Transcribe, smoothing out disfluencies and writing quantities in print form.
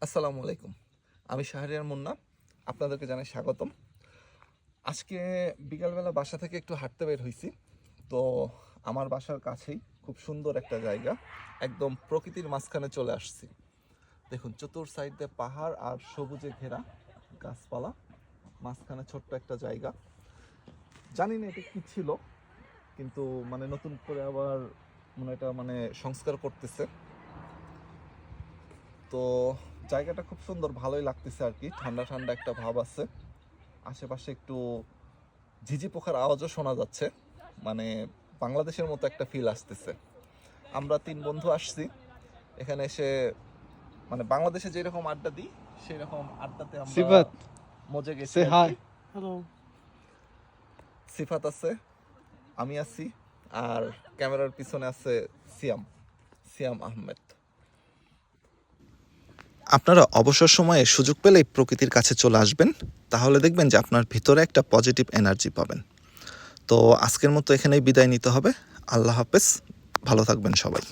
আসসালামু আলাইকুম। আমি শাহরিয়ার মুন্না, আপনাদেরকে জানাই স্বাগতম। আজকে বিকালবেলা বাসা থেকে একটু হাঁটতে বের হয়েছি। তো আমার বাসার কাছেই খুব সুন্দর একটা জায়গা, একদম প্রকৃতির মাঝখানে চলে আসছি। দেখুন, চতুর সাইড দিয়ে পাহাড় আর সবুজে ঘেরা গাছপালা, মাঝখানে ছোট্ট একটা জায়গা। জানি না এটা কি ছিল, কিন্তু নতুন করে আবার এটা সংস্কার করতেছে। তো জায়গাটা খুব সুন্দর, ভালোই লাগতেছে আর কি। ঠান্ডা ঠান্ডা একটা ভাব আছে। আশেপাশে একটু ঝিঝি পোকার আওয়াজও শোনা যাচ্ছে। বাংলাদেশের মতো একটা ফিল আসতেছে। আমরা 3 বন্ধু আসছি এখানে এসে, বাংলাদেশে যেরকম আড্ডা দিই সেই রকম আড্ডাতে আমরা সিফাত, মজে গেছি। say hi. হ্যালো। সিফাত আছে, আমি আছি, আর ক্যামেরার পিছনে আছে সিয়াম আহমেদ। আপনারা অবসর সময়ে সুযোগ পেলেই প্রকৃতির কাছে চলে আসবেন, তাহলে দেখবেন যে আপনার ভিতরে একটা পজিটিভ এনার্জি পাবেন। তো আজকের মতো এখানেই বিদায় নিতে হবে। আল্লাহ হাফেজ, ভালো থাকবেন সবাই।